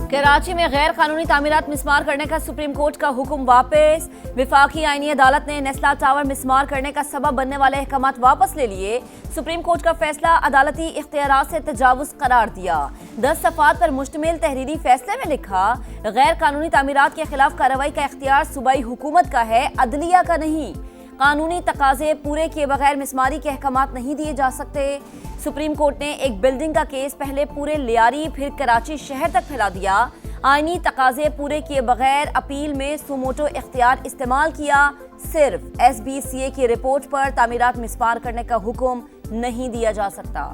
कराची में गैर कानूनी तामीरात मिसमार करने का सुप्रीम कोर्ट का हुक्म वापस। विफाकी आईनी अदालत ने नेस्ला टावर मिसमार करने का सबब बनने वाले अहकामात वापस ले लिए। सुप्रीम कोर्ट का फैसला अदालती इख्तियारात से तजावुज करार दिया। 10 सफ़ात पर मुश्तमिल तहरीरी फैसले में लिखा, गैर कानूनी तामीरात के खिलाफ कार्रवाई का इख्तियार सूबाई हुकूमत का है, अदलिया का नहीं। कानूनी तकाजे पूरे किए बगैर मिसमारी के अहकामात नहीं दिए जा सकते। सुप्रीम कोर्ट ने एक बिल्डिंग का केस पहले पूरे लियारी फिर कराची शहर तक फैला दिया। आईनी तकाजे पूरे किए बगैर अपील में सुमोटो इख्तियार इस्तेमाल किया। सिर्फ SBCA की रिपोर्ट पर तामीरात मिसमार करने का हुक्म नहीं दिया जा सकता।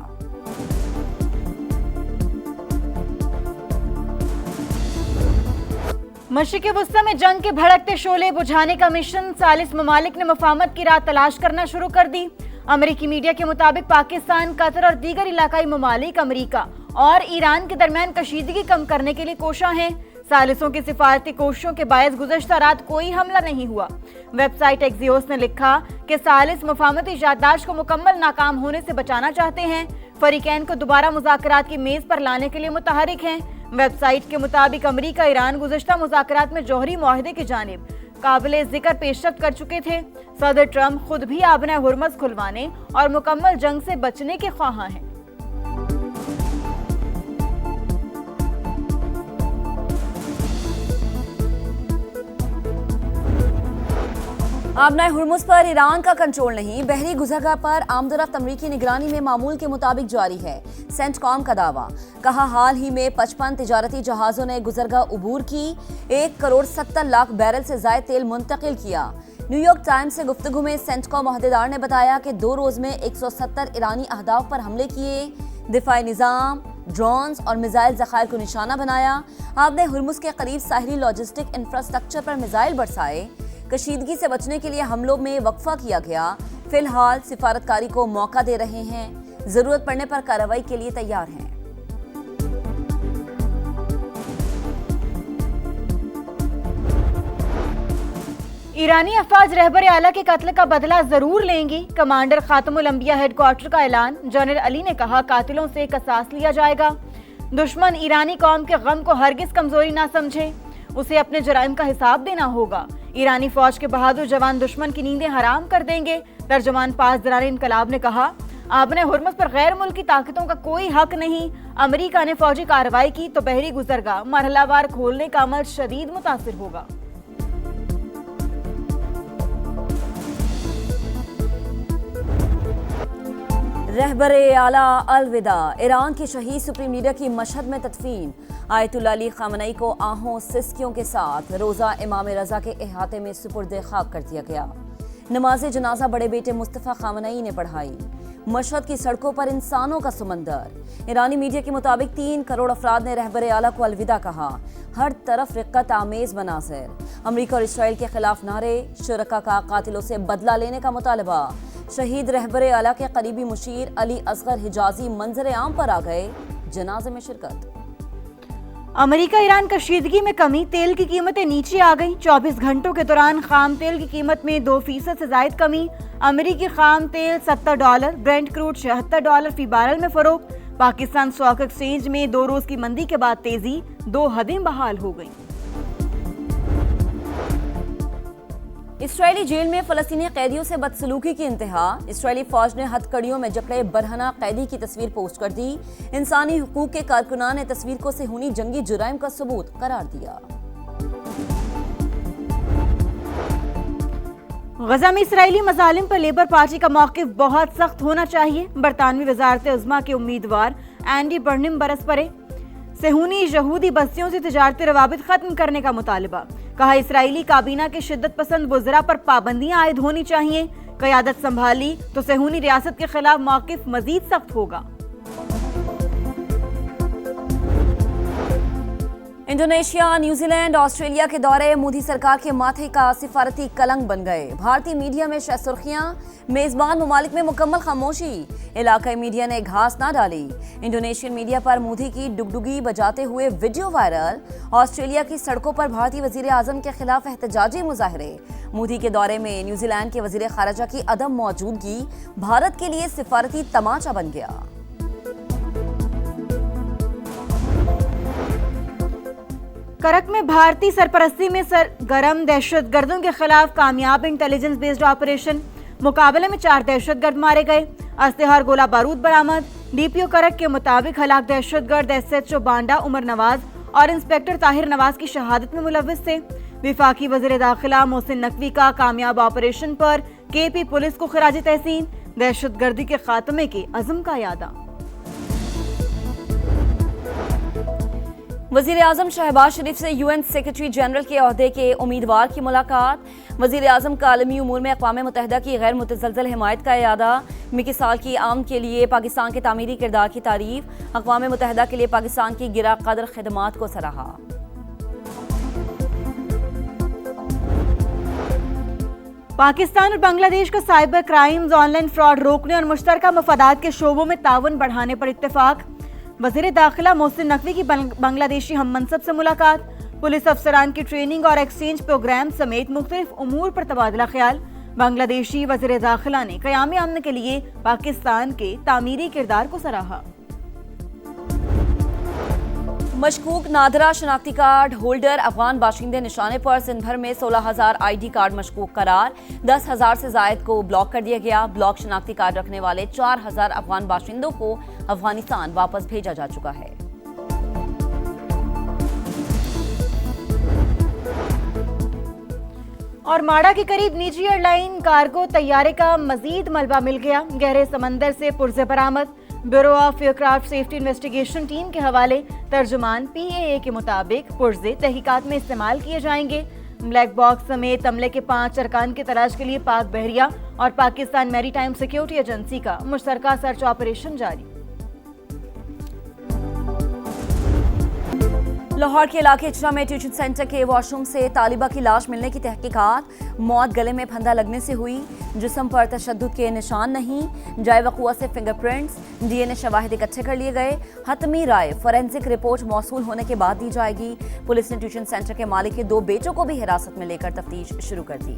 मशरिक़ वस्ता में जंग के भड़कते शोले बुझाने का मिशन, 40 ममालिक ने मुफाहमत की राह तलाश करना शुरू कर दी। अमेरिकी मीडिया के मुताबिक पाकिस्तान, कतर और दीगर इलाकाई ममालिक अमेरिका और ईरान के दरमियान कशीदगी कम करने के लिए कोशां हैं। सालिसों की सिफारती कोशिशों के बायस गुज़श्ता रात कोई हमला नहीं हुआ। वेबसाइट एक्सियोस ने लिखा कि सालिस मुफाहमती याददाश्त को मुकम्मल नाकाम होने से बचाना चाहते हैं। फरीकैन को दोबारा मुज़ाकरात की मेज़ पर लाने के लिए मुतहरिक हैं। वेबसाइट के मुताबिक अमेरिका ईरान गुज़श्ता मुज़ाकरात में जौहरी मुआहदे की जानिब काबिले जिक्र पेशरफ्त कर चुके थे। सदर ट्रंप खुद भी आबना हुर्मज़ खुलवाने और मुकम्मल जंग से बचने के ख्वाहां हैं। आबना हुर्मुज़ पर ईरान का कंट्रोल नहीं। बहरी गुज़रगाह पर आमदरफ्त अमरीकी निगरानी में मामूल के मुताबिक जारी है। सेंटकॉम का दावा, कहा हाल ही में 55 तिजारती जहाज़ों ने गुज़रगाह उबूर की, 1 करोड़ 70 लाख बैरल से ज़ायद तेल मुंतकिल किया। न्यूयॉर्क टाइम्स से गुफ्तगू में सेंटकॉम अहदेदार ने बताया कि 2 रोज़ में 170 ईरानी अहदाफ पर हमले किए, दिफाई निज़ाम, ड्रोन्स और मिसाइल ज़खायर को निशाना बनाया। आपने हुर्मुज़ के करीब साहिली लॉजिस्टिक इंफ्रास्ट्रक्चर पर मिसाइल बरसाए। कशीदगी से बचने के लिए हमलों में वक्फा किया गया। फिलहाल सिफारतकारी को मौका दे रहे हैं, जरूरत पड़ने पर कार्रवाई के लिए तैयार हैं। ईरानी अफवाज रहबर आला के कत्ल का बदला जरूर लेंगी। कमांडर खातमुल अंबिया हेडक्वार्टर का ऐलान। जनरल अली ने कहा, कातिलों से कसास लिया जाएगा। दुश्मन ईरानी कौम के गम को हरगिज कमजोरी ना समझे, उसे अपने जराइम का हिसाब देना होगा। ईरानी फौज के बहादुर जवान दुश्मन की नींदें हराम कर देंगे। तर्जुमान पास दरार इनकलाब ने कहा, आबने हुर्मुज़ पर गैर मुल्की ताकतों का कोई हक नहीं। अमेरिका ने फौजी कार्रवाई की तो बहरी गुजरगाह मरहलावार खोलने का अमल शदीद मुतासिर होगा। रहबरे आला अलविदा। ईरान के शहीद सुप्रीम लीडर की मशहद में तदफीन। आयतुल्ला अली खामनई को आहों सिस्कियों के साथ रोज़ा इमाम रज़ा के अहाते में सुपुर्द खाक कर दिया गया। नमाज जनाजा बड़े बेटे मुस्तफ़ा खामनई ने पढ़ाई। मशहद की सड़कों पर इंसानों का समंदर। ईरानी मीडिया के मुताबिक 3 करोड़ अफराद ने रहबरे आला को अलविदा कहा। हर तरफ रिक्कत आमेज मनाज़िर। अमरीका और इसराइल के खिलाफ नारे। शुरका का कातिलों से बदला लेने का मुतालबा। शहीद रहबरे आला के करीबी मुशीर अली असगर हिजाजी मंजर आम पर आ गए। जनाजे में शिरकत। अमेरिका ईरान कशीदगी में कमी। तेल की कीमतें नीचे आ गई। 24 घंटों के दौरान खाम तेल की कीमत में 2% से जायद कमी। अमेरिकी खाम तेल $70, ब्रेंट क्रूड $76 फी बैरल में फरोख्त। पाकिस्तान स्टॉक एक्सचेंज में 2 रोज की मंदी के बाद तेजी, 2 हदें बहाल हो गई। इसराइली जेल में फलस्तीनी कैदियों से बदसलूकी की इंतहा। इसराइली फौज ने हथकड़ियों में जकड़े बरहना कैदी की तस्वीर पोस्ट कर दी। इंसानी हुकूक के कारकुनान ने तस्वीर को सेहूनी जंगी जुराइम का सबूत करार दिया। गजा में इसराइली मजालिम पर लेबर पार्टी का मौक़िफ़ बहुत सख्त होना चाहिए। बरतानवी वजारत उज़्मा के उम्मीदवार एंडी बर्निम बरस पड़े। सेहूनी यहूदी बस्तियों से तिजारती रवाबित खत्म करने का मुतालबा। कहा, इसराइली काबीना के शिद्दत पसंद वज़रा पर पाबंदियां आयद होनी चाहिए। क़यादत संभाली तो सेहूनी रियासत के खिलाफ मौक़िफ़ मजीद सख्त होगा। इंडोनेशिया, न्यूजीलैंड, ऑस्ट्रेलिया के दौरे मोदी सरकार के माथे का सिफारती कलंक बन गए। भारतीय मीडिया में शह सुर्खियां, मेजबान ममालिक में मुकम्मल खामोशी। इलाकाई मीडिया ने घास ना डाली। इंडोनेशियन मीडिया पर मोदी की डुगडुगी बजाते हुए वीडियो वायरल। ऑस्ट्रेलिया की सड़कों पर भारतीय वजीर आजम के खिलाफ एहतजाजी मुजाहरे। मोदी के दौरे में न्यूजीलैंड के वजीर खारजा की अदम मौजूदगी भारत के लिए सिफारती तमाचा बन गया। करक में भारतीय सरपरस्ती में सरगर्म दहशतगर्दों के खिलाफ कामयाब इंटेलिजेंस बेस्ड ऑपरेशन। मुकाबले में 4 दहशतगर्द मारे गए, असलहा और गोला बारूद बरामद। डीपीओ करक के मुताबिक हलाक दहशतगर्द SHO बांडा उमर नवाज और इंस्पेक्टर ताहिर नवाज की शहादत में मुलव्विस थे। विफाकी वज़ीर दाखिला मोहसिन नकवी का कामयाब ऑपरेशन पर KP पुलिस को खिराज तहसीन। दहशतगर्दी के खात्मे के अज़म का यादा। वज़ीर आज़म शहबाज शरीफ से UN सेक्रेटरी जनरल के ओहदे के उम्मीदवार की मुलाकात। वज़ीर आज़म का आलमी उमूर में अक़वाम मुत्तहिदा की गैर मुतज़लज़ल हिमायत का इरादा। 21 साल की आम के लिए पाकिस्तान के तामीरी किरदार की तारीफ। अक़वाम मुत्तहिदा के लिए पाकिस्तान की गिरा कदर खिदमात को सराहा। पाकिस्तान और बांग्लादेश का साइबर क्राइम्स, ऑनलाइन फ्रॉड रोकने और मुश्तरका मफादात के शोबों में ताउन बढ़ाने पर इत्तेफाक। वज़ीर दाखिला मोहसिन नकवी की बांग्लादेशी हम मनसब से मुलाकात। पुलिस अफसरान की ट्रेनिंग और एक्सचेंज प्रोग्राम समेत मुख्तलिफ उमूर पर तबादला ख्याल। बांग्लादेशी वज़ीर दाखिला ने क़याम अमन के लिए पाकिस्तान के तामीरी किरदार को सराहा। मशकूक नादरा शनाख्ती कार्ड होल्डर अफगान बाशिंदे निशाने पर सिंध भर में 16,000 ID कार्ड मशकूक करार। 10,000 से जायद को ब्लॉक कर दिया गया। ब्लॉक शनाख्ती कार्ड रखने वाले 4,000 अफगान बाशिंदों को अफगानिस्तान वापस भेजा जा चुका है। और माड़ा के करीब निजी एयरलाइन कार्गो तैयारे का मजीद मलबा मिल गया। गहरे समंदर से पुर्जे बरामद। Bureau of aircraft safety investigation team के हवाले तर्जुमान PAA के मुताबिक पुर्जे तहकीकात में इस्तेमाल किए जाएंगे। ब्लैक बॉक्स समेत अमले के 5 अरकान की तलाश के लिए पाक बहरिया और पाकिस्तान मैरीटाइम सिक्योरिटी एजेंसी का मुश्तरका सर्च ऑपरेशन जारी। लाहौर के इलाके इचरा में ट्यूशन सेंटर के वॉशरूम से तालिबा की लाश मिलने की तहकीकात। मौत गले में फंदा लगने से हुई। जिस्म पर तशद्दुद के निशान नहीं। जाए वक़ुआ से फिंगरप्रिंट्स, DNA शवाहिद इकट्ठे कर लिए गए। हतमी राय फॉरेंसिक रिपोर्ट मौसूल होने के बाद दी जाएगी। पुलिस ने ट्यूशन सेंटर के मालिक के 2 बेटों को भी हिरासत में लेकर तफ्तीश शुरू कर दी।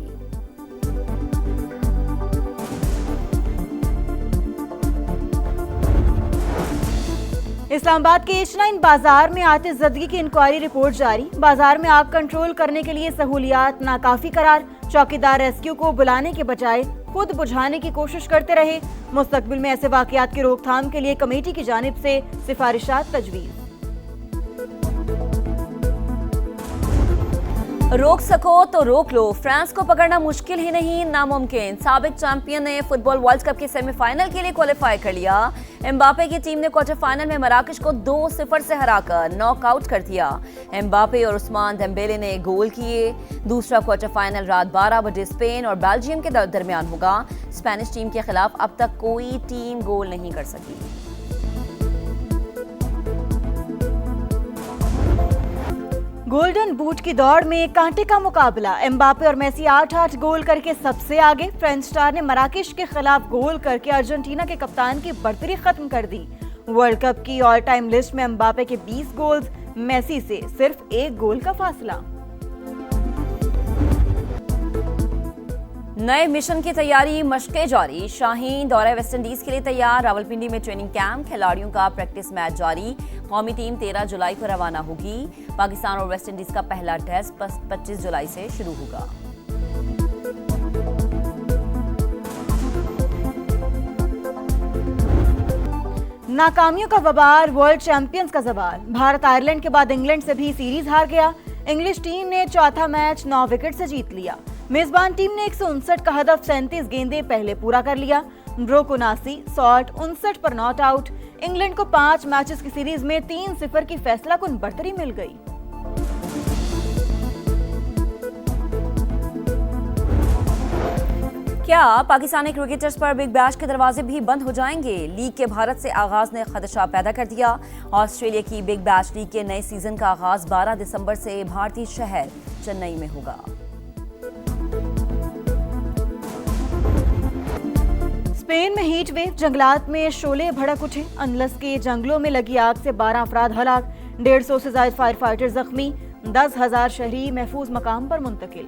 इस्लामाबाद के H9 बाजार में आतिशज़दगी की इंक्वायरी रिपोर्ट जारी। बाजार में आग कंट्रोल करने के लिए सहूलियात नाकाफी करार। चौकीदार रेस्क्यू को बुलाने के बजाय खुद बुझाने की कोशिश करते रहे। मुस्तकबिल में ऐसे वाकयात की रोकथाम के लिए कमेटी की जानिब से सिफारिशात तजवीज़। रोक सको तो रोक लो, फ्रांस को पकड़ना मुश्किल ही नहीं नामुमकिन। साबिक चैंपियन ने फुटबॉल वर्ल्ड कप के सेमीफाइनल के लिए क्वालिफाई कर लिया। एम्बापे की टीम ने क्वार्टर फाइनल में मराकश को 2-0 से हराकर नॉकआउट कर दिया। एम्बापे और उस्मान डेम्बेले ने गोल किए। दूसरा क्वार्टर फाइनल रात 12 बजे स्पेन और बेल्जियम के दरमियान होगा। स्पेनिश टीम के खिलाफ अब तक कोई टीम गोल नहीं कर सकी। गोल्डन बूट की दौड़ में कांटे का मुकाबला। एम्बापे और मेसी 8-8 गोल करके सबसे आगे। फ्रेंच स्टार ने मराकेश के खिलाफ गोल करके अर्जेंटीना के कप्तान की बर्तरी खत्म कर दी। वर्ल्ड कप की ऑल टाइम लिस्ट में एम्बापे के 20 गोल्स, मेसी से सिर्फ 1 गोल का फासला। नए मिशन की तैयारी, मशकें जारी। शाहीन दौरे वेस्टइंडीज के लिए तैयार। रावलपिंडी में ट्रेनिंग कैंप, खिलाड़ियों का प्रैक्टिस मैच जारी। कौमी टीम 13 जुलाई को रवाना होगी। पाकिस्तान और वेस्टइंडीज का पहला टेस्ट 25 जुलाई से शुरू होगा। नाकामियों का वबार, वर्ल्ड चैंपियंस का सवाल। भारत आयरलैंड के बाद इंग्लैंड से भी सीरीज हार गया। इंग्लिश टीम ने चौथा मैच 9 विकेट से जीत लिया। मेजबान टीम ने 159 का हदफ 37 गेंदें पहले पूरा कर लिया। ब्रोक 79, सॉल्ट 59 पर नॉट आउट। इंग्लैंड को 5 मैचेस की सीरीज में 3-0 की फैसलाकुन बढ़तरी मिल गई। क्या पाकिस्तानी क्रिकेटर्स पर बिग बैश के दरवाजे भी बंद हो जाएंगे? लीग के भारत से आगाज ने खदशा पैदा कर दिया। ऑस्ट्रेलिया की बिग बैश लीग के नए सीजन का आगाज 12 दिसंबर से भारतीय शहर चेन्नई में होगा। स्पेन में हीट वेव, जंगलात में शोले भड़क उठे। अनलस के जंगलों में लगी आग से 12 अफराद हलाक। 150 से ज्यादा फायर फाइटर जख्मी। 10,000 शहरी महफूज मकाम पर मुंतकिल।